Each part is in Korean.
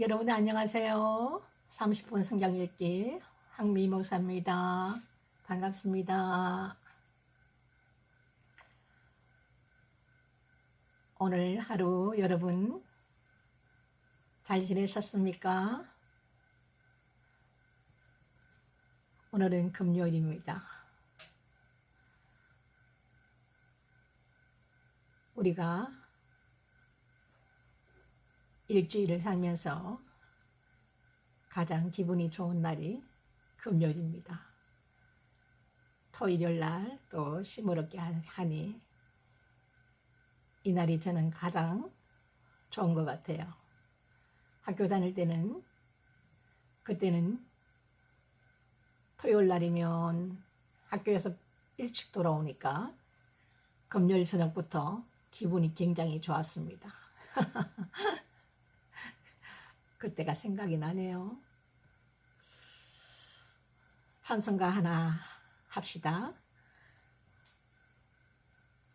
여러분 안녕하세요. 30분 성경 읽기 황미 목사입니다. 반갑습니다. 오늘 하루 여러분 잘 지내셨습니까? 오늘은 금요일입니다. 우리가 일주일을 살면서 가장 기분이 좋은 날이 금요일입니다. 토일요일 날 또 시무럽게 하니 이 날이 저는 가장 좋은 것 같아요. 학교 다닐 때는 그때는 토요일 날이면 학교에서 일찍 돌아오니까 금요일 저녁부터 기분이 굉장히 좋았습니다. 그때가 생각이 나네요. 찬송가 하나 합시다.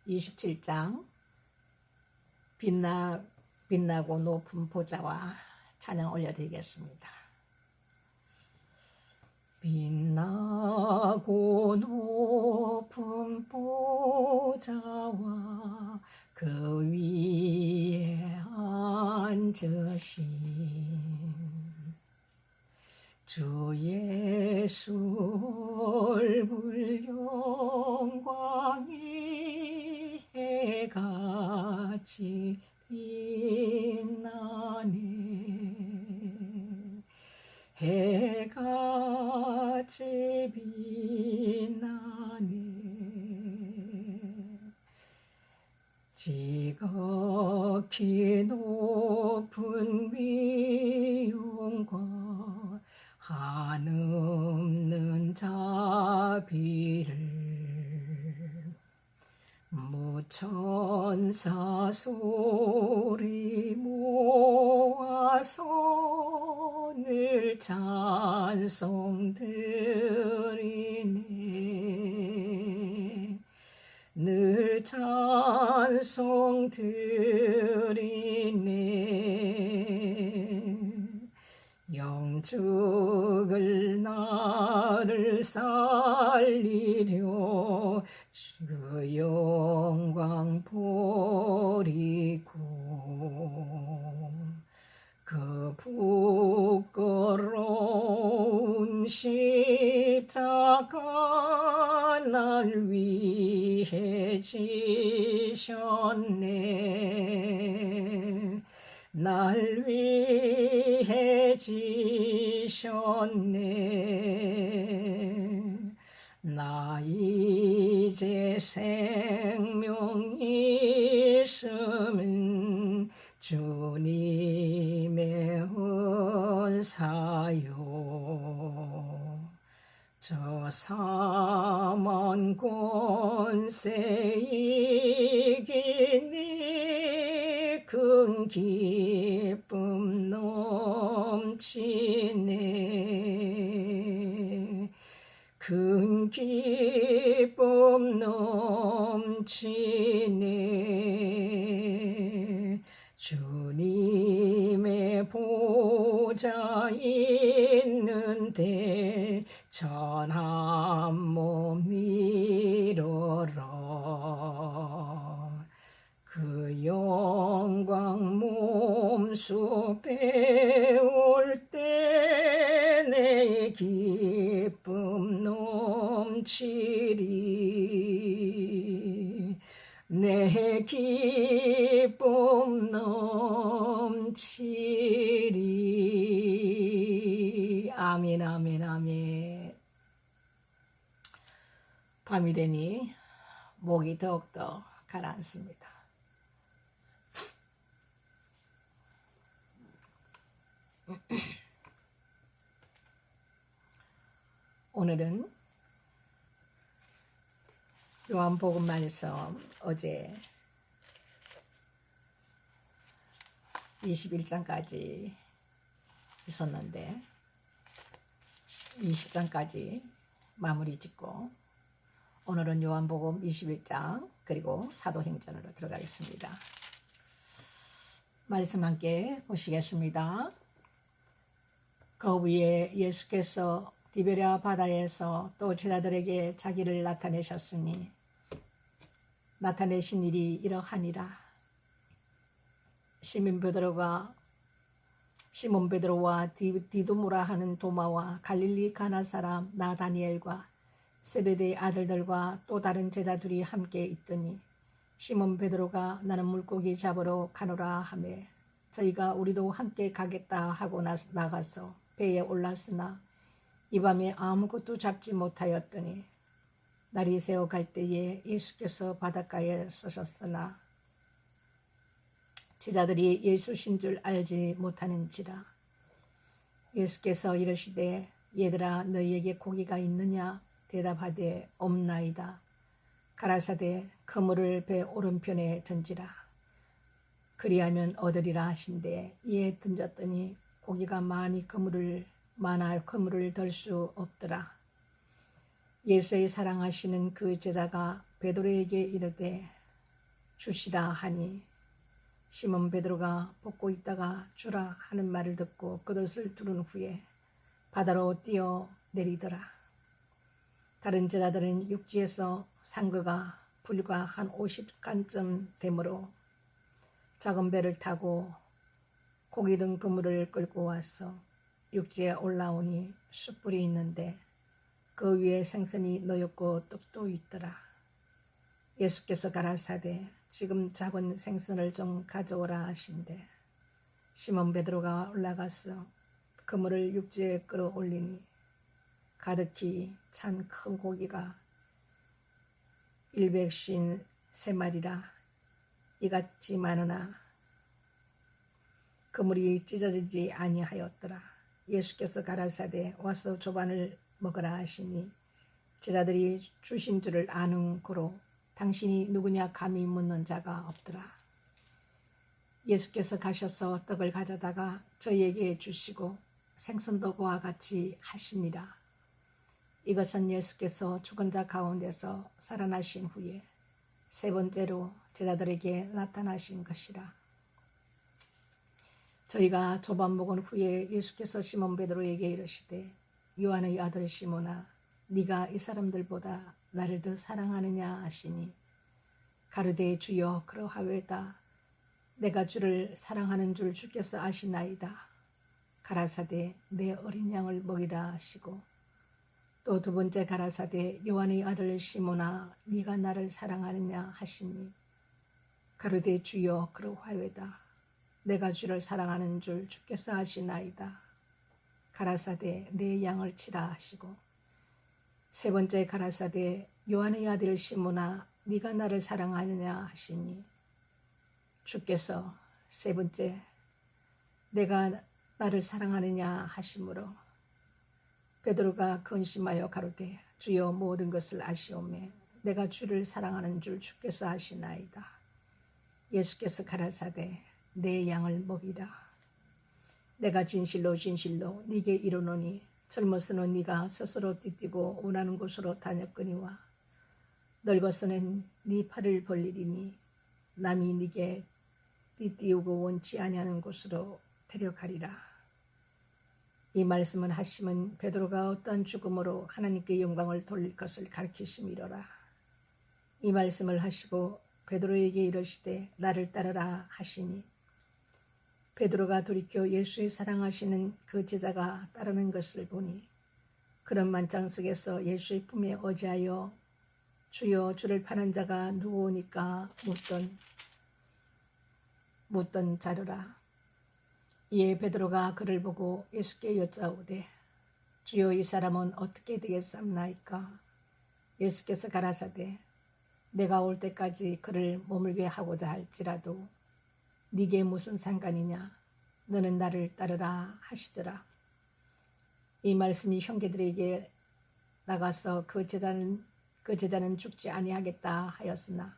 27장 빛나고 높은 보좌와 찬양 올려드리겠습니다. 빛나고 높은 보좌와 그 위에 앉으신 주 예수 얼굴 영광이 해같이 빛나네. 해같이 빛나네. 지극히 높은 위엄과 한없는 자비를 무천사 소리 모아서 늘 찬송드리네. 늘 찬송드리네. 영죽을 나를 살리려 그 영광 버리고 그 부끄러운 십자가 날 위해 지셨네. 날 위해 지셨네. 나 이제 생명 있음은 주님의 은사요. 저 사망 권세 이기니 큰 기쁨 넘치네. 큰 기쁨 넘치네. 주님의 보좌 있는데 전 한 몸 밀어라. 그 영광 몸소 배울 때 내 기쁨 넘치리. 내 기쁨 넘치리. 아멘, 아멘, 아멘. 밤이 되니 목이 더욱더 가라앉습니다. 오늘은 요한복음 말씀 어제 21장까지 있었는데 20장까지 마무리 짓고 오늘은 요한복음 21장 그리고 사도행전으로 들어가겠습니다. 말씀 함께 보시겠습니다. 그 위에 예수께서 디베랴 바다에서 또 제자들에게 자기를 나타내셨으니 나타내신 일이 이러하니라. 시몬 베드로와 디두모라 하는 도마와 갈릴리 가나 사람 나다니엘과 세베대의 아들들과 또 다른 제자들이 함께 있더니 시몬 베드로가 나는 물고기 잡으러 가노라 하매 저희가 우리도 함께 가겠다 하고 나가서 배에 올랐으나 이 밤에 아무것도 잡지 못하였더니 날이 새어 갈 때에 예수께서 바닷가에 서셨으나 제자들이 예수신 줄 알지 못하는지라. 예수께서 이르시되 얘들아 너희에게 고기가 있느냐 대답하되 없나이다. 가라사대 그물을 배 오른편에 던지라. 그리하면 얻으리라 하신대 이에 던졌더니 고기가 많아 그물을 덜 수 없더라. 예수의 사랑하시는 그 제자가 베드로에게 이르되 주시라 하니 시몬 베드로가 볶고 있다가 주라 하는 말을 듣고 그릇을 두른 후에 바다로 뛰어 내리더라. 다른 제자들은 육지에서 상거가 불과 한 50간쯤 되므로 작은 배를 타고 고기 든 그물을 끌고 와서 육지에 올라오니 숯불이 있는데 그 위에 생선이 놓였고 떡도 있더라. 예수께서 가라사대 지금 잡은 생선을 좀 가져오라 하신대 시몬 베드로가 올라가서 그물을 육지에 끌어올리니 가득히 찬 큰 고기가 153마리라 이같이 많으나 그물이 찢어지지 아니하였더라. 예수께서 가라사대 와서 조반을 먹으라 하시니 제자들이 주신 줄을 아는 고로 당신이 누구냐 감히 묻는 자가 없더라. 예수께서 가셔서 떡을 가져다가 저희에게 주시고 생선도 그와 같이 하시니라. 이것은 예수께서 죽은 자 가운데서 살아나신 후에 세 번째로 제자들에게 나타나신 것이라. 저희가 조반 먹은 후에 예수께서 시몬 베드로에게 이르시되 요한의 아들 시몬아 네가 이 사람들보다 나를 더 사랑하느냐 하시니 가르되 주여 그러하외다. 내가 주를 사랑하는 줄 주께서 아시나이다. 가라사대 내 어린 양을 먹이라 하시고 또 두 번째 가라사대 요한의 아들 시몬아 네가 나를 사랑하느냐 하시니 가르되 주여 그러하외다. 내가 주를 사랑하는 줄 주께서 아시나이다. 가라사대 내 양을 치라 하시고 세 번째 가라사대 요한의 아들 시몬아 네가 나를 사랑하느냐 하시니 주께서 세 번째 내가 나를 사랑하느냐 하시므로 베드로가 근심하여 가로되 주여 모든 것을 아시오매 내가 주를 사랑하는 줄 주께서 아시나이다. 예수께서 가라사대 내 양을 먹이라. 내가 진실로 진실로 네게 이르노니 젊어서는 네가 스스로 띠띠고 원하는 곳으로 다녔거니와 늙어서는 네 팔을 벌리리니 남이 네게 띠띠우고 원치 아니하는 곳으로 데려가리라. 이 말씀을 하시면 베드로가 어떠한 죽음으로 하나님께 영광을 돌릴 것을 가르치심이로라. 이 말씀을 하시고 베드로에게 이르시되 나를 따르라 하시니 베드로가 돌이켜 예수의 사랑하시는 그 제자가 따르는 것을 보니 그런 만찬 속에서 예수의 품에 어지하여 주여 주를 파는 자가 누구오니까 묻던 자르라. 이에 베드로가 그를 보고 예수께 여짜오되 주여 이 사람은 어떻게 되겠사옵나이까. 예수께서 가라사대 내가 올 때까지 그를 머물게 하고자 할지라도 네게 무슨 상관이냐 너는 나를 따르라 하시더라. 이 말씀이 형제들에게 나가서 그 제자는 죽지 아니하겠다 하였으나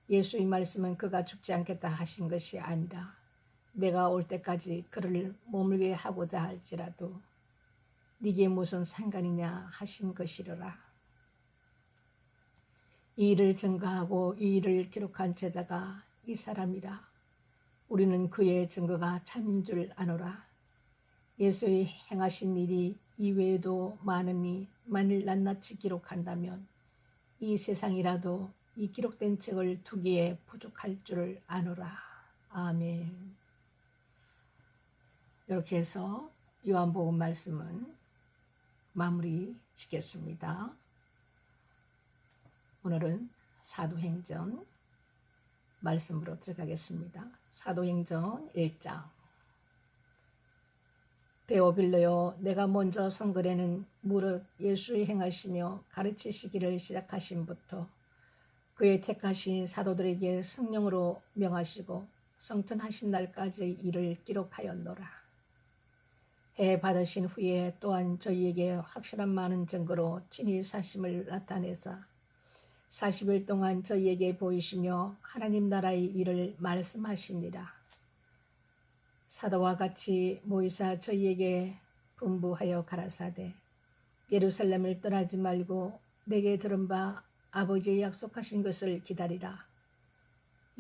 예수의 말씀은 그가 죽지 않겠다 하신 것이 아니라 내가 올 때까지 그를 머물게 하고자 할지라도 네게 무슨 상관이냐 하신 것이로라. 이 일을 증거하고 이 일을 기록한 제자가 이 사람이라. 우리는 그의 증거가 참인 줄 아노라. 예수의 행하신 일이 이외에도 많으니 만일 낱낱이 기록한다면 이 세상이라도 이 기록된 책을 두기에 부족할 줄을 아노라. 아멘. 이렇게 해서 요한복음 말씀은 마무리 짓겠습니다. 오늘은 사도행전 말씀으로 들어가겠습니다. 사도행전 1장. 데오빌로여, 내가 먼저 성글에는 무릇 예수의 행하시며 가르치시기를 시작하신부터 그의 택하신 사도들에게 성령으로 명하시고 성천하신 날까지 일을 기록하였노라. 해 받으신 후에 또한 저희에게 확실한 많은 증거로 친히 사심을 나타내사 40일 동안 저희에게 보이시며 하나님 나라의 일을 말씀하시니라. 사도와 같이 모이사 저희에게 분부하여 가라사대 예루살렘을 떠나지 말고 내게 들은 바 아버지의 약속하신 것을 기다리라.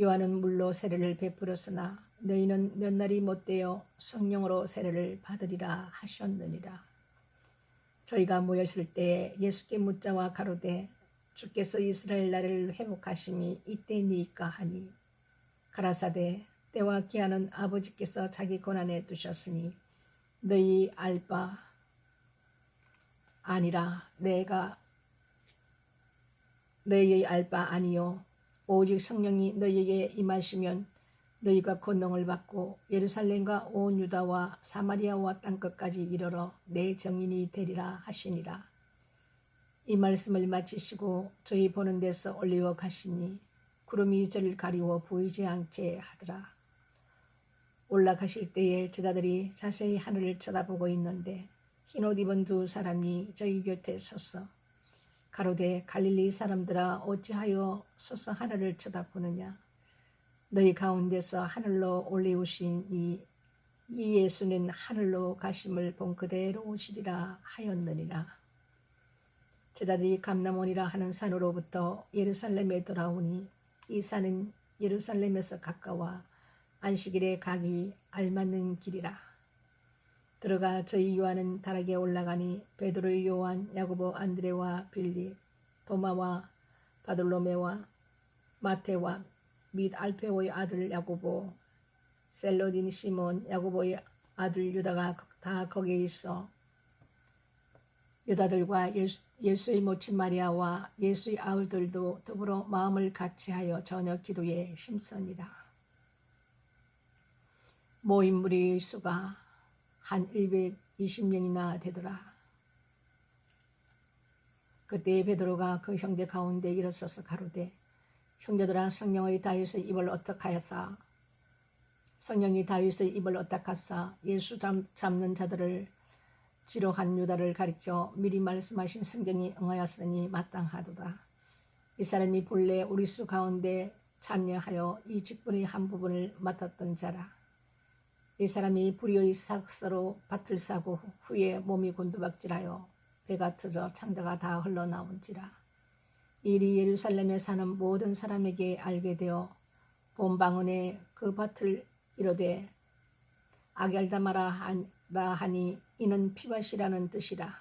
요한은 물로 세례를 베풀었으나 너희는 몇 날이 못되어 성령으로 세례를 받으리라 하셨느니라. 저희가 모였을 때 예수께 묻자와 가로되 주께서 이스라엘 나라를 회복하심이 이때니까 하니 가라사대 때와 기한은 아버지께서 자기 권한에 두셨으니 너희 알 바 아니라 내가 너희의 알 바 아니요 오직 성령이 너희에게 임하시면 너희가 권능을 받고 예루살렘과 온 유다와 사마리아와 땅끝까지 이르러 내 증인이 되리라 하시니라. 이 말씀을 마치시고 저희 보는 데서 올리어 가시니 구름이 저를 가리워 보이지 않게 하더라. 올라가실 때에 제자들이 자세히 하늘을 쳐다보고 있는데 흰옷 입은 두 사람이 저희 곁에 섰어 가로되 갈릴리 사람들아 어찌하여 서서 하늘을 쳐다보느냐. 너희 가운데서 하늘로 올리우신 이 예수는 하늘로 가심을 본 그대로 오시리라 하였느니라. 제자들이 감람원이라 하는 산으로부터 예루살렘에 돌아오니 이 산은 예루살렘에서 가까워 안식일에 가기 알맞는 길이라. 들어가 저희 요한은 다락에 올라가니 베드로, 요한, 야고보, 안드레와 빌립, 도마와 바돌로메와 마테와 및 알페오의 아들 야고보, 셀로딘 시몬, 야고보의 아들 유다가 다 거기에 있어 유다들과 예수의 모친 마리아와 예수의 아우들도 더불어 마음을 같이하여 저녁 기도에 힘쓰니라. 모인 무리의 수가 한 120명이나 되더라. 그때 베드로가 그 형제 가운데 일어서서 가로되 형제들아 성령의 다윗의 입을 어떡하여사 성령이 다윗의 입을 어떡하사 예수 잡는 자들을 지로한 유다를 가리켜 미리 말씀하신 성경이 응하였으니 마땅하도다. 이 사람이 본래 우리 수 가운데 참여하여 이 직분의 한 부분을 맡았던 자라. 이 사람이 불의의 삭서로 밭을 사고 후에 몸이 곤두박질하여 배가 터져 창자가 다 흘러나온지라. 일이 예루살렘에 사는 모든 사람에게 알게 되어 본방언에 그 밭을 이르되 아겔다마라 하니 이는 피밭이라는 뜻이라.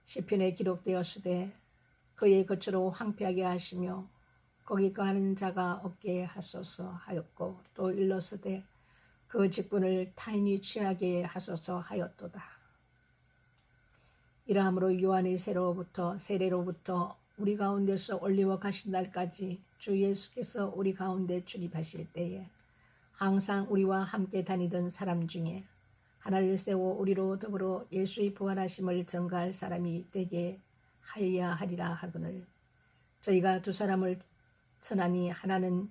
시편에 기록되었으되 그의 거처로 황폐하게 하시며 거기 거하는 자가 없게 하소서 하였고 또 일렀으되 그 직분을 타인이 취하게 하소서 하였도다. 이러함으로 요한의 세례로부터 우리 가운데서 올리워 가신 날까지 주 예수께서 우리 가운데 출입하실 때에 항상 우리와 함께 다니던 사람 중에 하나를 세워 우리로 더불어 예수의 부활하심을 전가할 사람이 되게 하여야 하리라 하거늘 저희가 두 사람을 천하니 하나는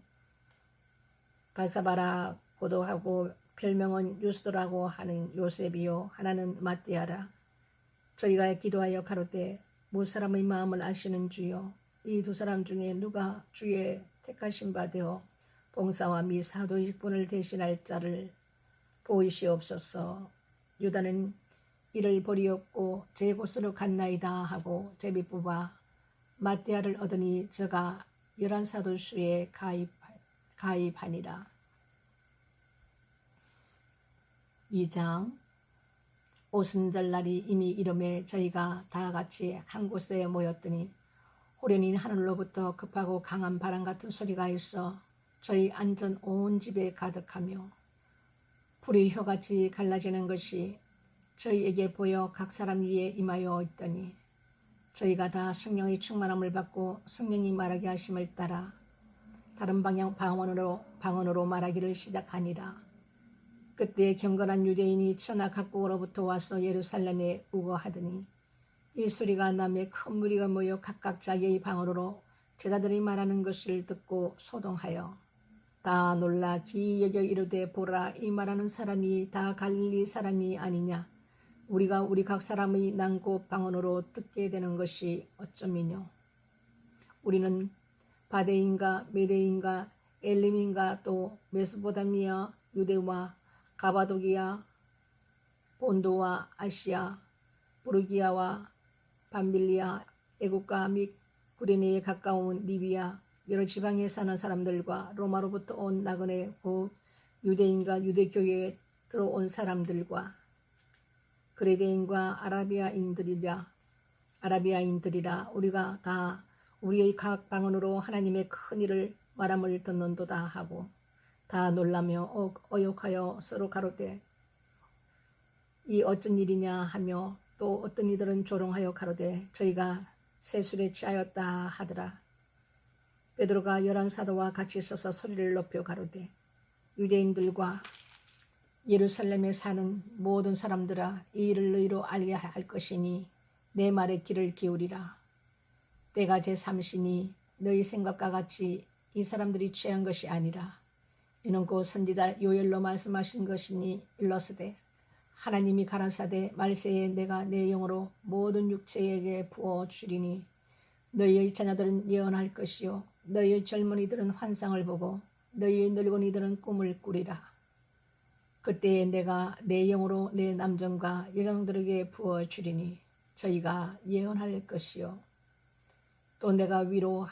바사바라고도 하고 별명은 유스도라고 하는 요셉이요 하나는 마띠아라. 저희가 기도하여 가로되 무사람의 마음을 아시는 주여 이 두 사람 중에 누가 주의 택하신 바 되어 봉사와 미 사도의 직분을 대신할 자를 보이시옵소서. 유다는 이를 버리었고 제 곳으로 갔나이다 하고 제비 뽑아 마띠아를 얻으니 저가 11사도 수에 가입하니라. 2장 오순절날이 이미 이름에 저희가 다 같이 한 곳에 모였더니 호련히 하늘로부터 급하고 강한 바람 같은 소리가 있어 저희 앉은 온 집에 가득하며 불이 혀같이 갈라지는 것이 저희에게 보여 각 사람 위에 임하여 있더니 저희가 다 성령의 충만함을 받고 성령이 말하게 하심을 따라 다른 방언으로 말하기를 시작하니라. 그때 경건한 유대인이 천하 각국으로부터 와서 예루살렘에 우거하더니 이 소리가 남에 큰 무리가 모여 각각 자기의 방언으로 제자들이 말하는 것을 듣고 소동하여 다 놀라 기이 여겨 이르되 보라, 이 말하는 사람이 다 갈릴리 사람이 아니냐. 우리가 우리 각 사람의 난곳 방언으로 듣게 되는 것이 어쩌미뇨. 우리는 바데인가 메데인가 엘림인가 또 메소포타미아 유대와 가바도기아 본도와 아시아 부르기아와 밤빌리아 애국가 및 구레네에 가까운 리비아 여러 지방에 사는 사람들과 로마로부터 온 나그네 곧 유대인과 유대교회에 들어온 사람들과 그레데인과 아라비아인들이라 우리가 다 우리의 각 방언으로 하나님의 큰 일을 말함을 듣는도다 하고 다 놀라며 어욕하여 서로 가로되 이 어쩐 일이냐 하며 또 어떤 이들은 조롱하여 가로되 저희가 세술에 취하였다 하더라. 베드로가 11 사도와 같이 서서 소리를 높여 가로되 유대인들과 예루살렘에 사는 모든 사람들아, 이 일을 너희로 알게 할 것이니 내 말에 귀를 기울이라. 때가 제3시니 너희 생각과 같이 이 사람들이 취한 것이 아니라 이는 곧 선지자 요엘로 말씀하신 것이니 일러스되 하나님이 가라사대 말세에 내가 내 영으로 모든 육체에게 부어 주리니 너희의 자녀들은 예언할 것이요 너희의 젊은이들은 환상을 보고 너희의 늙은이들은 꿈을 꾸리라. 그때에 내가 내 영으로 내 남정과 여정들에게 부어 주리니 저희가 예언할 것이요 또 내가 위로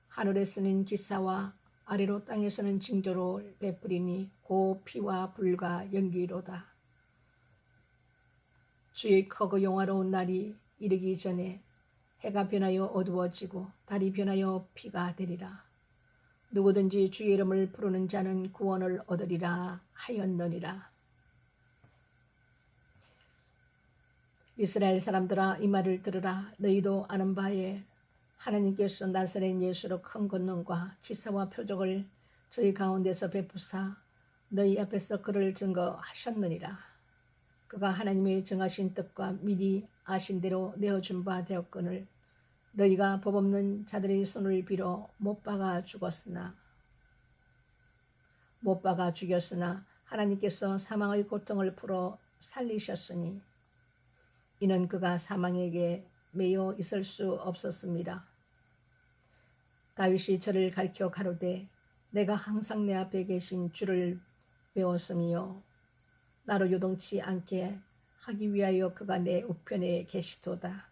하늘에 쓰는 기사와 아래로 땅에 쓰는 징조를 베푸리니 고 피와 불과 연기로다. 주의 크고 영화로운 날이 이르기 전에 해가 변하여 어두워지고 달이 변하여 피가 되리라. 누구든지 주의 이름을 부르는 자는 구원을 얻으리라 하였느니라. 이스라엘 사람들아, 이 말을 들으라. 너희도 아는 바에 하나님께서 나사렛 예수로 큰 권능과 기사와 표적을 저희 가운데서 베푸사 너희 앞에서 그를 증거하셨느니라. 그가 하나님의 정하신 뜻과 미리 아신 대로 내어준 바 되었거늘 너희가 법 없는 자들의 손을 빌어 못 박아 죽였으나 하나님께서 사망의 고통을 풀어 살리셨으니 이는 그가 사망에게 매여 있을 수 없었습니다. 다윗이 저를 가르쳐 가로되 내가 항상 내 앞에 계신 주를 배웠으며 나로 요동치 않게 하기 위하여 그가 내 우편에 계시도다.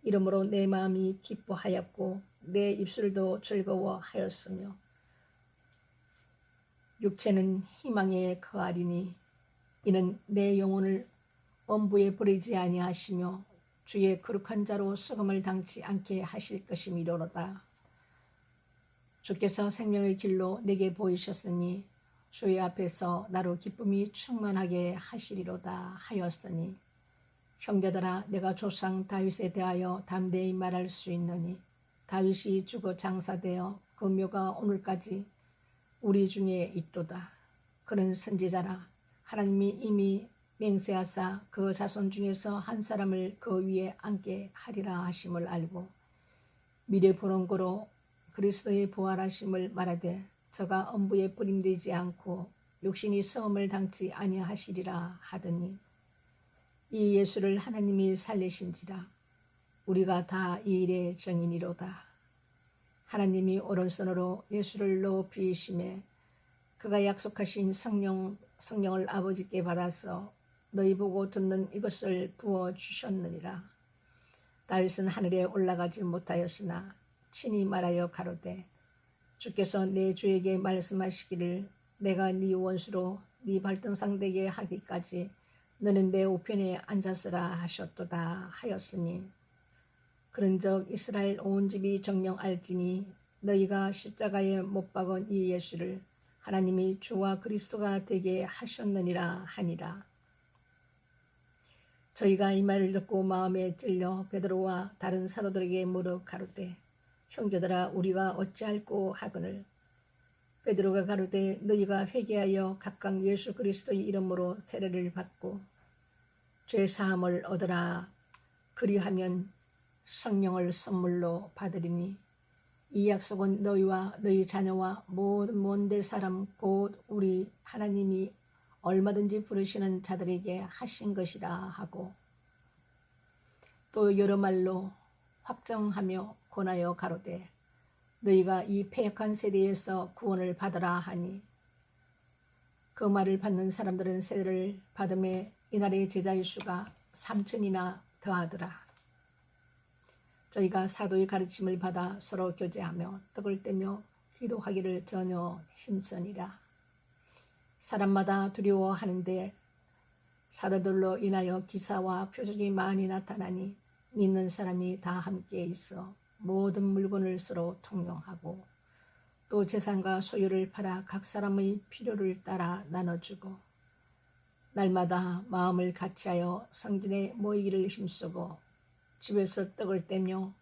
이러므로 내 마음이 기뻐하였고 내 입술도 즐거워하였으며 육체는 희망에 거하리니 이는 내 영혼을 엄부에 버리지 아니하시며 주의 거룩한 자로 썩음을 당치 않게 하실 것이미로다. 주께서 생명의 길로 내게 보이셨으니 주의 앞에서 나로 기쁨이 충만하게 하시리로다 하였으니 형제들아, 내가 조상 다윗에 대하여 담대히 말할 수 있느니 다윗이 죽어 장사되어 그 묘가 오늘까지 우리 중에 있도다. 그는 선지자라. 하나님이 이미 맹세하사 그 자손 중에서 한 사람을 그 위에 앉게 하리라 하심을 알고 미래 보는 거로 그리스도의 부활하심을 말하되 저가 엄부에 버림되지 않고 육신이 썩음을 당치 아니하시리라 하더니 이 예수를 하나님이 살리신지라. 우리가 다 이 일의 증인이로다. 하나님이 오른손으로 예수를 높이심에 그가 약속하신 성령을 아버지께 받아서 너희 보고 듣는 이것을 부어주셨느니라. 다윗은 하늘에 올라가지 못하였으나 친히 말하여 가로되 주께서 내 주에게 말씀하시기를 내가 네 원수로 네 발등상 되게 하기까지 너는 내 우편에 앉았으라 하셨도다 하였으니 그런즉 이스라엘 온 집이 정녕 알지니 너희가 십자가에 못 박은 이 예수를 하나님이 주와 그리스도가 되게 하셨느니라 하니라. 저희가 이 말을 듣고 마음에 찔려 베드로와 다른 사도들에게 물어 가로되 형제들아 우리가 어찌할꼬 하거늘 베드로가 가로되 너희가 회개하여 각각 예수 그리스도의 이름으로 세례를 받고 죄 사함을 얻으라 그리하면 성령을 선물로 받으리니 이 약속은 너희와 너희 자녀와 모든 먼데 사람 곧 우리 하나님이 얼마든지 부르시는 자들에게 하신 것이라 하고 또 여러 말로 확정하며 권하여 가로되 너희가 이 패역한 세대에서 구원을 받으라 하니 그 말을 받는 사람들은 세례를 받음에 이날의 제자의 수가 3,000이나 더하더라. 저희가 사도의 가르침을 받아 서로 교제하며 떡을 떼며 기도하기를 전혀 힘쓰니라. 사람마다 두려워하는데 사도들로 인하여 기사와 표적이 많이 나타나니 믿는 사람이 다 함께 있어 모든 물건을 서로 통용하고 또 재산과 소유를 팔아 각 사람의 필요를 따라 나눠주고 날마다 마음을 같이하여 성전에 모이기를 힘쓰고 집에서 떡을 떼며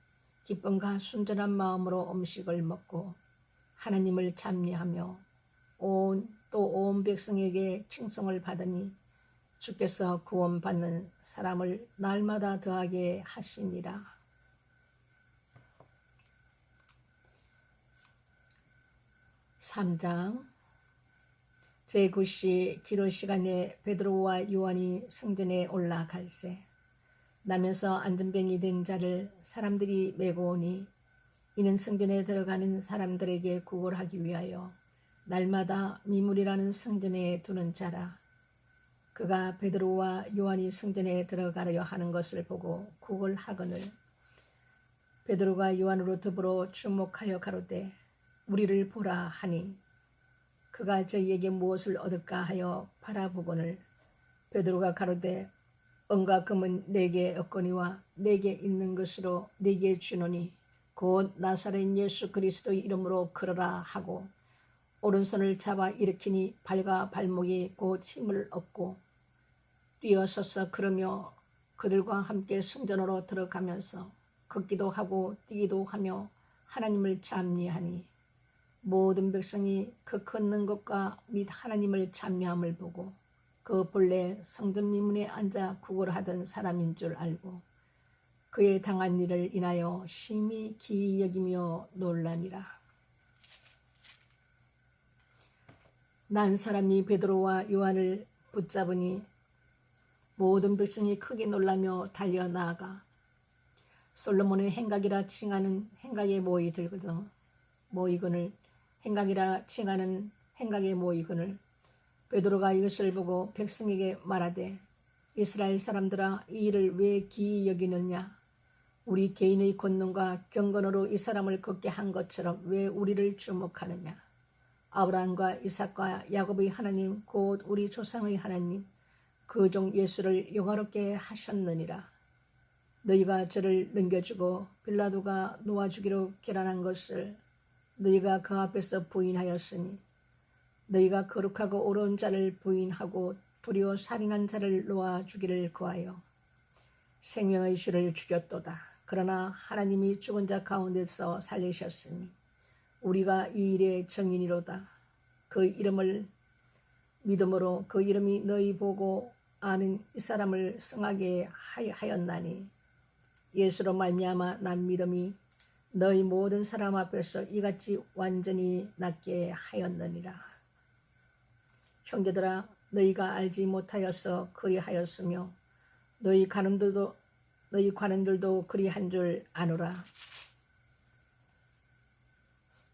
기쁨과 순전한 마음으로 음식을 먹고 하나님을 찬미하며 온 백성에게 칭송을 받으니 주께서 구원받는 사람을 날마다 더하게 하시니라. (3장) 제9시 기도 시간에 베드로와 요한이 성전에 올라갈새 남에서 안전병이 된 자를 사람들이 메고 오니 이는 성전에 들어가는 사람들에게 구걸하기 위하여 날마다 미물이라는 성전에 두는 자라. 그가 베드로와 요한이 성전에 들어가려 하는 것을 보고 구걸하거늘 베드로가 요한으로 더불어 주목하여 가로되 우리를 보라 하니 그가 저희에게 무엇을 얻을까 하여 바라보거늘 베드로가 가로되 은과 금은 내게 없거니와 내게 있는 것으로 내게 주노니 곧 나사렛 예수 그리스도의 이름으로 걸어라 하고 오른손을 잡아 일으키니 발과 발목이 곧 힘을 얻고 뛰어서서 걸으며 그들과 함께 성전으로 들어가면서 걷기도 하고 뛰기도 하며 하나님을 찬미하니 모든 백성이 그 걷는 것과 및 하나님을 찬미함을 보고 그 본래 성전 미문에 앉아 구걸하던 사람인 줄 알고 그의 당한 일을 인하여 심히 기이 여기며 놀라니라. 난 사람이 베드로와 요한을 붙잡으니 모든 백성이 크게 놀라며 달려 나아가 솔로몬의 행각이라 칭하는 행각에 모이거늘 행각이라 칭하는 행각에 모이거늘 베드로가 이것을 보고 백성에게 말하되 이스라엘 사람들아 이 일을 왜 기이 여기느냐 우리 개인의 권능과 경건으로 이 사람을 걷게 한 것처럼 왜 우리를 주목하느냐 아브라함과 이삭과 야곱의 하나님 곧 우리 조상의 하나님 그 종 예수를 영화롭게 하셨느니라. 너희가 저를 넘겨주고 빌라도가 놓아주기로 결단한 것을 너희가 그 앞에서 부인하였으니 너희가 거룩하고 옳은 자를 부인하고 도리어 살인한 자를 놓아주기를 구하여 생명의 주를 죽였도다. 그러나 하나님이 죽은 자 가운데서 살리셨으니 우리가 이 일의 증인이로다. 그 이름을 믿음으로 그 이름이 너희 보고 아는 이 사람을 성하게 하였나니 예수로 말미암아 난 믿음이 너희 모든 사람 앞에서 이같이 완전히 낫게 하였느니라. 형제들아 너희가 알지 못하여서 그리하였으며 너희 관원들도 그리한 줄 아노라.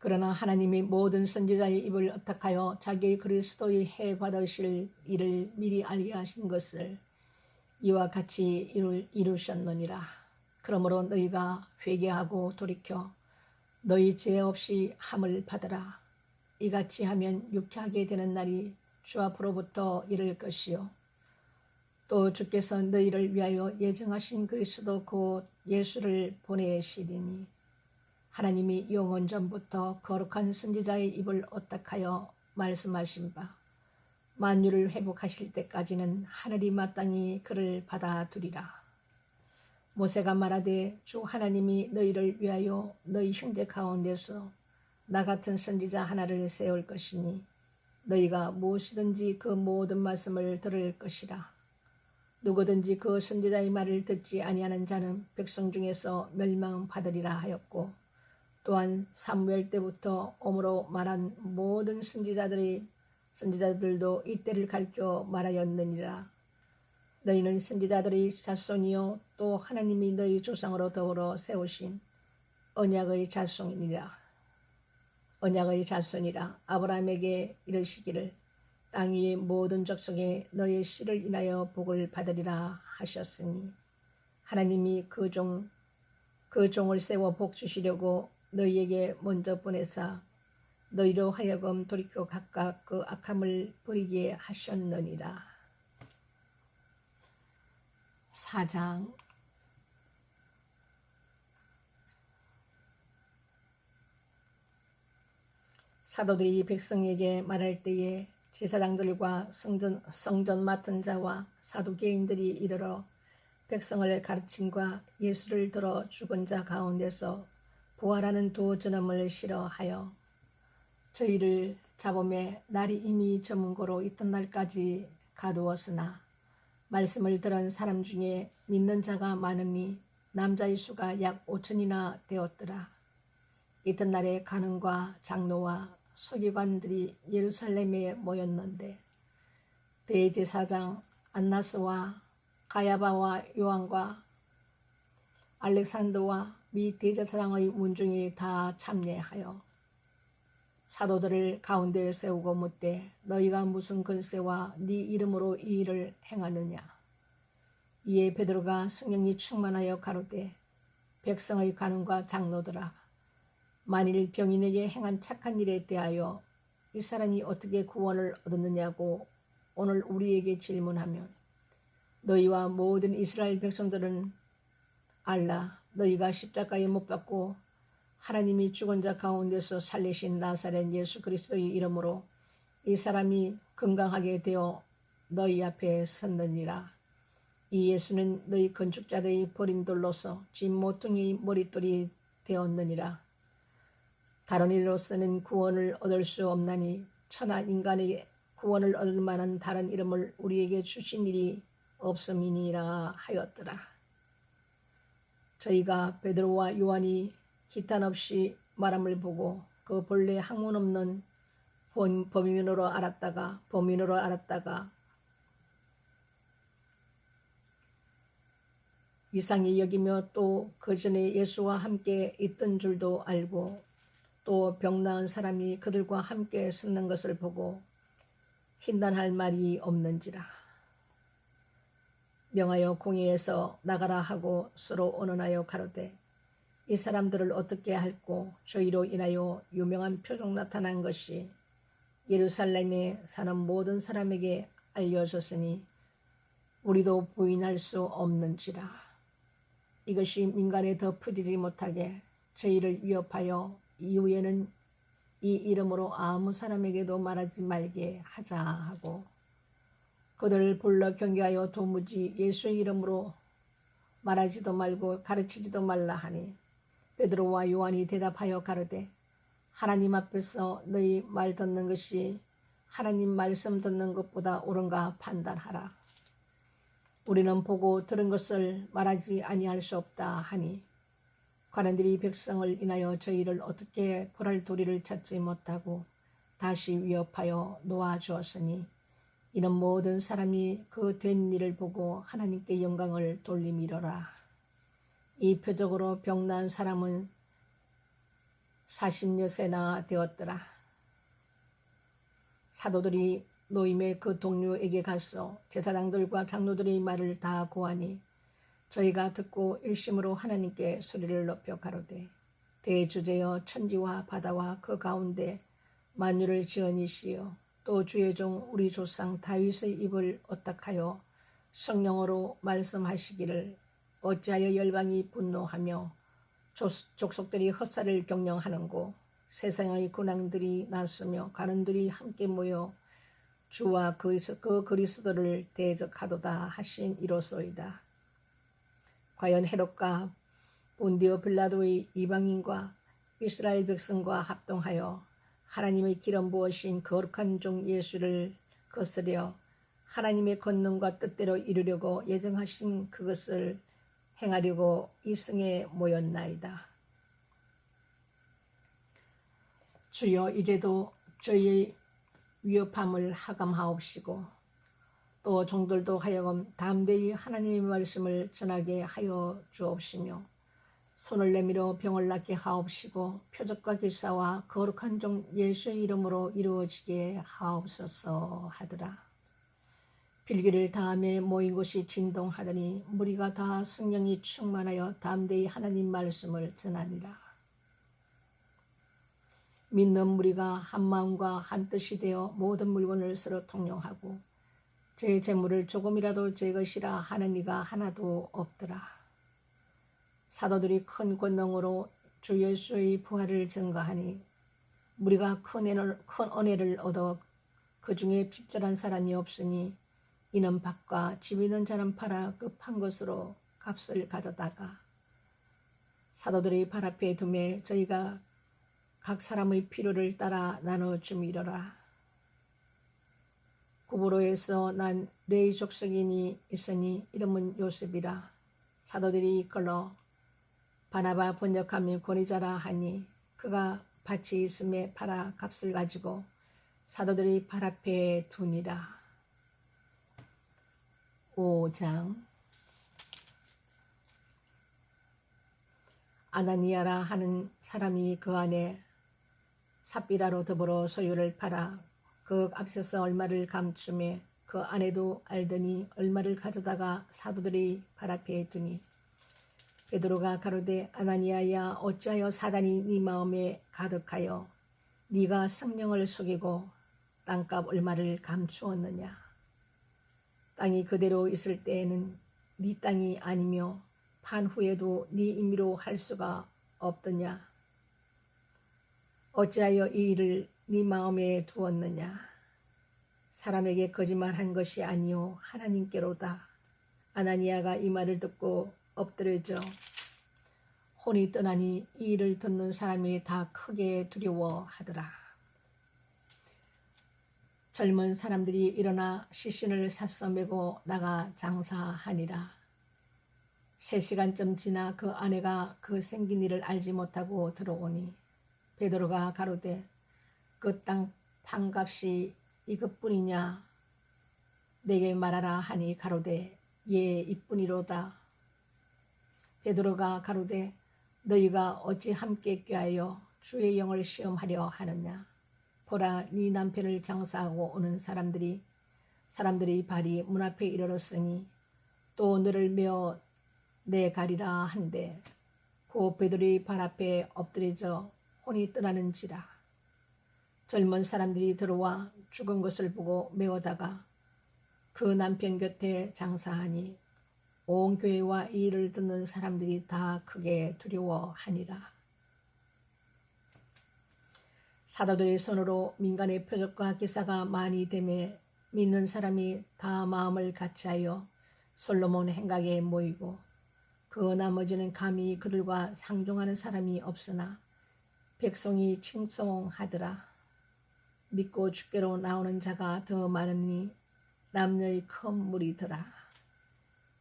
그러나 하나님이 모든 선지자의 입을 어떡하여 자기 그리스도의 해 받으실 일을 미리 알게 하신 것을 이와 같이 이루셨느니라. 그러므로 너희가 회개하고 돌이켜 너희 죄 없이 함을 받으라. 이같이 하면 유쾌하게 되는 날이 주 앞으로부터 이를 것이요 또 주께서 너희를 위하여 예정하신 그리스도 곧 예수를 보내시리니 하나님이 영원 전부터 거룩한 선지자의 입을 어떡하여 말씀하신 바 만유를 회복하실 때까지는 하늘이 마땅히 그를 받아두리라. 모세가 말하되 주 하나님이 너희를 위하여 너희 형제 가운데서 나 같은 선지자 하나를 세울 것이니 너희가 무엇이든지 그 모든 말씀을 들을 것이라. 누구든지 그 선지자의 말을 듣지 아니하는 자는 백성 중에서 멸망받으리라 하였고 또한 사무엘 때부터 om으로 말한 모든 선지자들도 이때를 가리켜 말하였느니라. 너희는 선지자들의 자손이요 또 하나님이 너희 조상으로 더불어 세우신 언약의 자손이라. 아브라함에게 이르시기를 땅 위의 모든 족속에 너의 씨를 인하여 복을 받으리라 하셨으니 하나님이 그 종을 세워 복 주시려고 너희에게 먼저 보내사 너희로 하여금 돌이켜 각각 그 악함을 버리게 하셨느니라. 4장. 사도들이 백성에게 말할 때에 제사장들과 성전 맡은 자와 사두개인들이 이르러 백성을 가르침과 예수를 들어 죽은 자 가운데서 부활하는 두 저놈을 싫어하여 저희를 잡음에 날이 이미 저문고로 이튿날까지 가두었으나 말씀을 들은 사람 중에 믿는 자가 많으니 남자의 수가 약 5천이나 되었더라. 이튿날에 간흥과 장로와 서기관들이 예루살렘에 모였는데 대제사장 안나스와 가야바와 요한과 알렉산더와 미 대제사장의 문중이 다 참여하여 사도들을 가운데에 세우고 묻되 너희가 무슨 권세와 네 이름으로 이 일을 행하느냐. 이에 베드로가 성령이 충만하여 가로되 백성의 간흥과 장로들아 만일 병인에게 행한 착한 일에 대하여 이 사람이 어떻게 구원을 얻었느냐고 오늘 우리에게 질문하면 너희와 모든 이스라엘 백성들은 알라. 너희가 십자가에 못 박고 하나님이 죽은 자 가운데서 살리신 나사렛 예수 그리스도의 이름으로 이 사람이 건강하게 되어 너희 앞에 섰느니라. 이 예수는 너희 건축자들의 버린 돌로서 진 모퉁이 머릿돌이 되었느니라. 다른 이로서는 구원을 얻을 수 없나니 천하 인간에게 구원을 얻을 만한 다른 이름을 우리에게 주신 일이 없음이니라 하였더라. 저희가 베드로와 요한이 기탄 없이 말함을 보고 그 본래 학문 없는 범인으로 알았다가 이상히 여기며 또 그 전에 예수와 함께 있던 줄도 알고 또 병 나은 사람이 그들과 함께 섰는 것을 보고 hin단할 말이 없는지라. 명하여 공회에서 나가라 하고 서로 언언하여 가로되 이 사람들을 어떻게 할꼬. 저희로 인하여 유명한 표적 나타난 것이 예루살렘에 사는 모든 사람에게 알려졌으니 우리도 부인할 수 없는지라. 이것이 민간에 더 퍼지지 못하게 저희를 위협하여 이후에는 이 이름으로 아무 사람에게도 말하지 말게 하자 하고 그들을 불러 경계하여 도무지 예수의 이름으로 말하지도 말고 가르치지도 말라 하니 베드로와 요한이 대답하여 가로되 하나님 앞에서 너희 말 듣는 것이 하나님 말씀 듣는 것보다 옳은가 판단하라. 우리는 보고 들은 것을 말하지 아니할 수 없다 하니 관원들이 백성을 인하여 저희를 어떻게 벌할 도리를 찾지 못하고 다시 위협하여 놓아주었으니 이는 모든 사람이 그 된 일을 보고 하나님께 영광을 돌림이로라. 이 표적으로 병 나은 사람은 40여세나 되었더라. 사도들이 노임의 그 동료에게 가서 제사장들과 장로들의 말을 다 고하니 저희가 듣고 일심으로 하나님께 소리를 높여 가로되 대주제여 천지와 바다와 그 가운데 만유를 지으니시여 또 주의 종 우리 조상 다윗의 입을 어떡하여 성령으로 말씀하시기를 어찌하여 열방이 분노하며 족속들이 헛살을 경영하는고 세상의 군왕들이 났으며 가는들이 함께 모여 주와 그 그리스도를 대적하도다 하신 이로소이다. 과연 헤롯과 본디오 빌라도의 이방인과 이스라엘 백성과 합동하여 하나님의 기름 부으신 거룩한 종 예수를 거스려 하나님의 권능과 뜻대로 이루려고 예정하신 그것을 행하려고 이 성에 모였나이다. 주여 이제도 저희의 위협함을 하감하옵시고 또 종들도 하여금 담대히 하나님의 말씀을 전하게 하여 주옵시며 손을 내밀어 병을 낫게 하옵시고 표적과 기사와 거룩한 종 예수의 이름으로 이루어지게 하옵소서 하더라. 빌기를 다음에 모인 곳이 진동하더니 무리가 다 성령이 충만하여 담대히 하나님 말씀을 전하니라. 믿는 무리가 한 마음과 한 뜻이 되어 모든 물건을 서로 통용하고 제 재물을 조금이라도 제 것이라 하는 이가 하나도 없더라. 사도들이 큰 권능으로 주 예수의 부활을 증거하니 무리가 큰 은혜를 얻어 그 중에 핍절한 사람이 없으니 이는 밭과 집 있는 자는 팔아 그 판 것으로 값을 가져다가 사도들의 발 앞에 두매 저희가 각 사람의 필요를 따라 나눠줌이러라. 구브로에서 난 레위 족속인이 있으니 이름은 요셉이라. 사도들이 이끌러 바나바 번역하며 권위자라 하니 그가 밭이 있음에 팔아 값을 가지고 사도들의 발 앞에 두니라. 5장. 아나니아라 하는 사람이 그 안에 삽비라로 더불어 소유를 팔아 그 앞서서 얼마를 감추매 그 아내도 알더니 얼마를 가져다가 사도들의 발 앞에 두니 베드로가 가로되 아나니아야 어찌하여 사단이 네 마음에 가득하여 네가 성령을 속이고 땅값 얼마를 감추었느냐. 땅이 그대로 있을 때에는 네 땅이 아니며 판 후에도 네 임의로 할 수가 없더냐. 어찌하여 이 일을 네 마음에 두었느냐. 사람에게 거짓말한 것이 아니요 하나님께로다. 아나니아가 이 말을 듣고 엎드려져 혼이 떠나니 이 일을 듣는 사람이 다 크게 두려워하더라. 젊은 사람들이 일어나 시신을 샀어 메고 나가 장사하니라. 3시간쯤 지나 그 아내가 그 생긴 일을 알지 못하고 들어오니 베드로가 가로되 그 땅 판값이 이것뿐이냐 내게 말하라 하니 가로되 예 이뿐이로다. 베드로가 가로되 너희가 어찌 함께 꾀하여 주의 영을 시험하려 하느냐. 보라 네 남편을 장사하고 오는 사람들이 발이 문 앞에 이르렀으니 또 너를 메어 내가리라 한데 고 베드로의 발 앞에 엎드려져 혼이 떠나는지라. 젊은 사람들이 들어와 죽은 것을 보고 메어다가 그 남편 곁에 장사하니 온 교회와 이 일을 듣는 사람들이 다 크게 두려워하니라. 사도들의 손으로 민간의 표적과 기사가 많이 되매 믿는 사람이 다 마음을 같이하여 솔로몬 행각에 모이고 그 나머지는 감히 그들과 상종하는 사람이 없으나 백성이 칭송하더라. 믿고 주께로 나오는 자가 더 많으니 남녀의 큰 무리더라.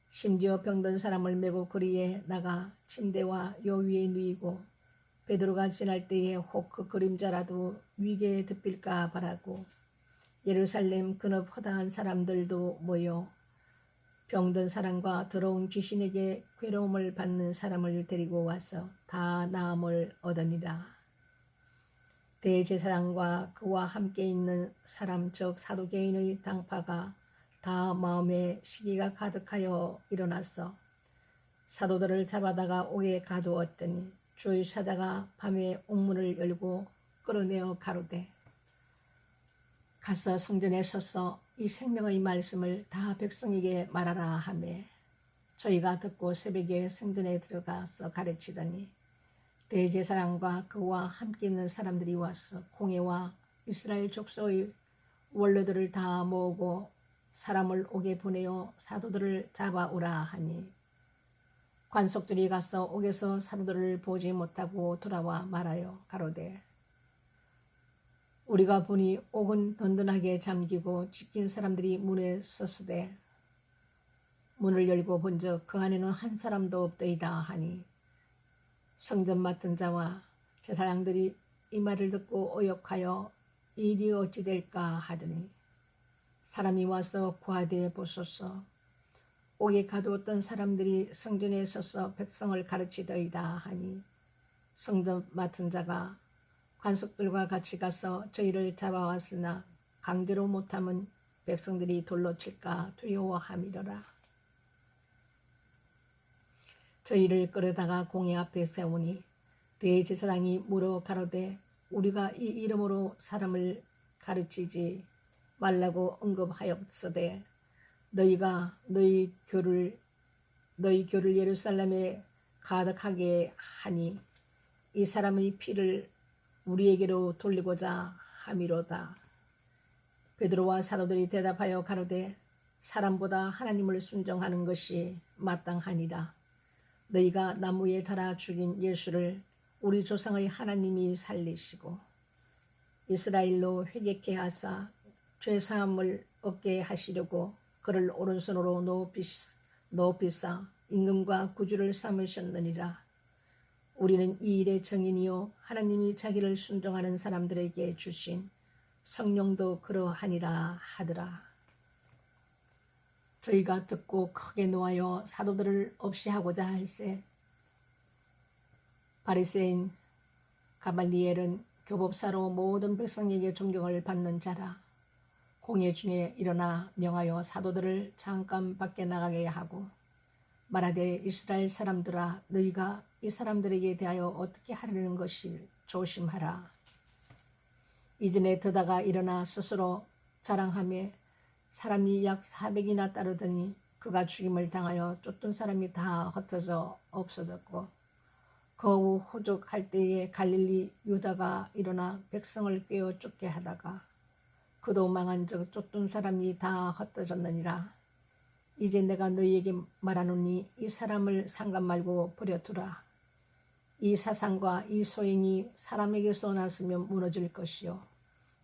심지어 병든 사람을 메고 거리에 나가 침대와 요 위에 누이고 베드로가 지날 때에 혹 그 그림자라도 위기에 덮일까 바라고 예루살렘 근업 허다한 사람들도 모여 병든 사람과 더러운 귀신에게 괴로움을 받는 사람을 데리고 와서 다 나음을 얻으니라. 대제사장과 그와 함께 있는 사람 즉 사두개인의 당파가 다 마음에 시기가 가득하여 일어나서 사도들을 잡아다가 옥에 가두었더니 주의 사자가 밤에 옥문을 열고 끌어내어 가로되 가서 성전에 서서 이 생명의 말씀을 다 백성에게 말하라 하매 저희가 듣고 새벽에 성전에 들어가서 가르치더니 대제사장과 그와 함께 있는 사람들이 와서 공회와 이스라엘 족속의 원로들을 다 모으고 사람을 옥에 보내어 사도들을 잡아오라 하니 관속들이 가서 옥에서 사도들을 보지 못하고 돌아와 말하여 가로되 우리가 보니 옥은 든든하게 잠기고 지킨 사람들이 문에 섰으되 문을 열고 본즉 그 안에는 한 사람도 없더이다 하니 성전 맡은 자와 제사장들이 이 말을 듣고 오역하여 이 일이 어찌 될까 하더니 사람이 와서 구하되 보소서 옥에 가두었던 사람들이 성전에 서서 백성을 가르치더이다 하니 성전 맡은 자가 관속들과 같이 가서 저희를 잡아왔으나 강제로 못함은 백성들이 돌로 칠까 두려워함이로라. 저희를 끌어다가 공회 앞에 세우니 대제사장이 물어 가로되 우리가 이 이름으로 사람을 가르치지 말라고 언급하였으되 너희가 너희 교를 예루살렘에 가득하게 하니 이 사람의 피를 우리에게로 돌리고자 함이로다. 베드로와 사도들이 대답하여 가로되 사람보다 하나님을 순종하는 것이 마땅하니라. 너희가 나무에 달아 죽인 예수를 우리 조상의 하나님이 살리시고 이스라엘로 회개케 하사 죄사함을 얻게 하시려고 그를 오른손으로 높이사 임금과 구주를 삼으셨느니라. 우리는 이 일의 증인이요 하나님이 자기를 순종하는 사람들에게 주신 성령도 그러하니라 하더라. 저희가 듣고 크게 노하여 사도들을 없이 하고자 할세 바리새인 가말리엘은 교법사로 모든 백성에게 존경을 받는 자라. 공회 중에 일어나 명하여 사도들을 잠깐 밖에 나가게 하고 말하되 이스라엘 사람들아 너희가 이 사람들에게 대하여 어떻게 하려는 것을 조심하라. 이전에 드다가 일어나 스스로 자랑하며 사람이 약 400이나 따르더니 그가 죽임을 당하여 쫓던 사람이 다 흩어져 없어졌고 거우 호족할 때에 갈릴리 유다가 일어나 백성을 꿰어 쫓게 하다가 그도 망한즉 쫓던 사람이 다 흩어졌느니라. 이제 내가 너희에게 말하노니 이 사람을 상관 말고 버려두라. 이 사상과 이 소행이 사람에게서 났으면 무너질 것이요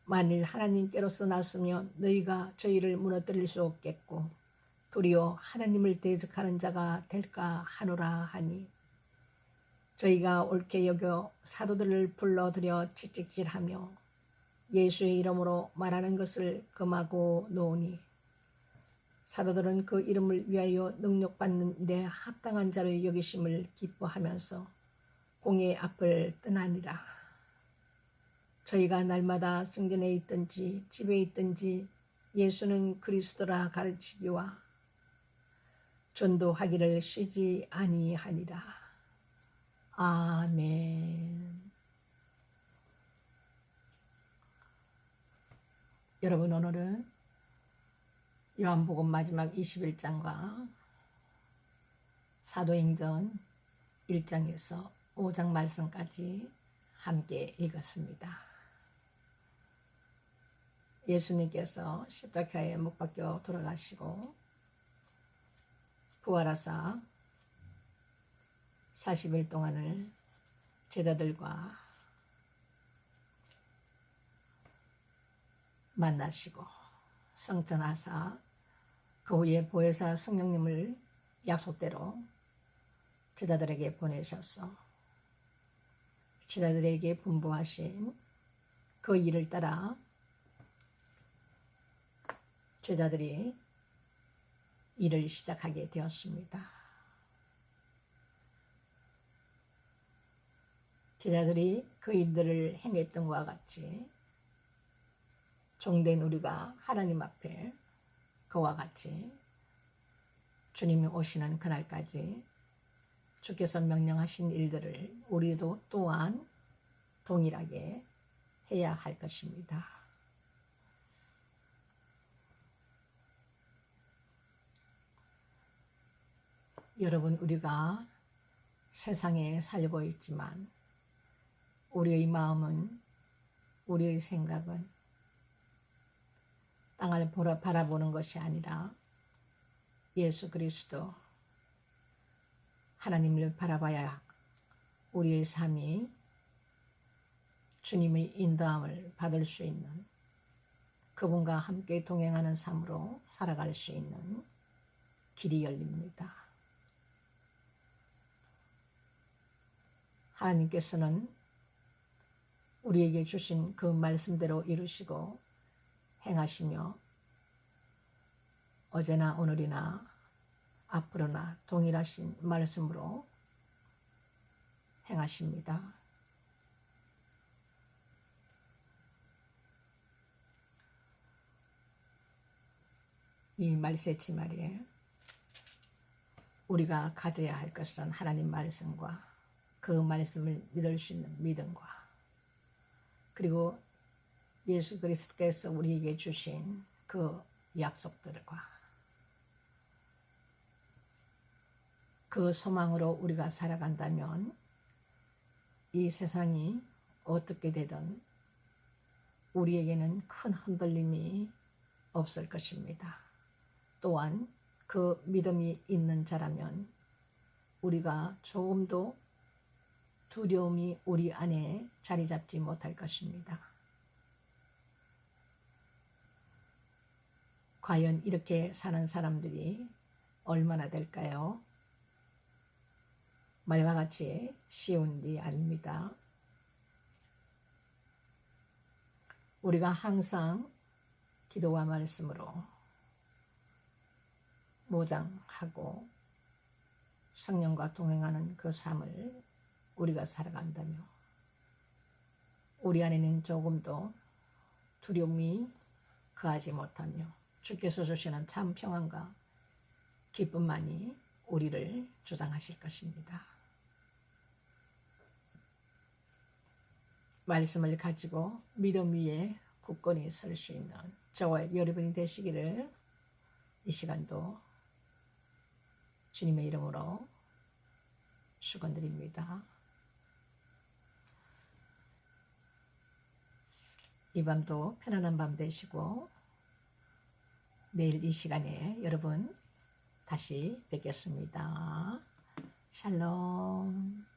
만일 하나님께로서 났으면 너희가 저희를 무너뜨릴 수 없겠고 도리어 하나님을 대적하는 자가 될까 하노라 하니 저희가 옳게 여겨 사도들을 불러들여 채찍질하며 예수의 이름으로 말하는 것을 금하고 놓으니 사도들은 그 이름을 위하여 능력받는 데 합당한 자로 여기심을 기뻐하면서 공회 앞을 떠나니라. 저희가 날마다 성전에 있든지 집에 있든지 예수는 그리스도라 가르치기와 전도하기를 쉬지 아니하니라. 아멘. 여러분 오늘은 요한복음 마지막 21장과 사도행전 1장에서 5장 말씀까지 함께 읽었습니다. 예수님께서 십자가에 못 박혀 돌아가시고 부활하사 40일 동안을 제자들과 만나시고 성천하사 그 후에 보혜사 성령님을 약속대로 제자들에게 보내셔서 제자들에게 분부하신 그 일을 따라 제자들이 일을 시작하게 되었습니다. 제자들이 그 일들을 행했던 것과 같이 종된 우리가 하나님 앞에 그와 같이 주님이 오시는 그날까지 주께서 명령하신 일들을 우리도 또한 동일하게 해야 할 것입니다. 여러분, 우리가 세상에 살고 있지만 우리의 마음은, 우리의 생각은 땅을 바라보는 것이 아니라 예수 그리스도 하나님을 바라봐야 우리의 삶이 주님의 인도함을 받을 수 있는, 그분과 함께 동행하는 삶으로 살아갈 수 있는 길이 열립니다. 하나님께서는 우리에게 주신 그 말씀대로 이루시고 행하시며 어제나 오늘이나 앞으로나 동일하신 말씀으로 행하십니다. 이 말세치말에 우리가 가져야 할 것은 하나님 말씀과 그 말씀을 믿을 수 있는 믿음과, 그리고 예수 그리스도께서 우리에게 주신 그 약속들과 그 소망으로 우리가 살아간다면 이 세상이 어떻게 되든 우리에게는 큰 흔들림이 없을 것입니다. 또한 그 믿음이 있는 자라면 우리가 조금도 두려움이 우리 안에 자리 잡지 못할 것입니다. 과연 이렇게 사는 사람들이 얼마나 될까요? 말과 같이 쉬운 일이 아닙니다. 우리가 항상 기도와 말씀으로 무장하고 성령과 동행하는 그 삶을 우리가 살아간다며 우리 안에는 조금도 두려움이 거하지 못하며 주께서 주시는 참 평안과 기쁨만이 우리를 주장하실 것입니다. 말씀을 가지고 믿음 위에 굳건히 설 수 있는 저와 여러분이 되시기를 이 시간도 주님의 이름으로 축원드립니다. 이 밤도 편안한 밤 되시고 내일 이 시간에 여러분 다시 뵙겠습니다. 샬롬.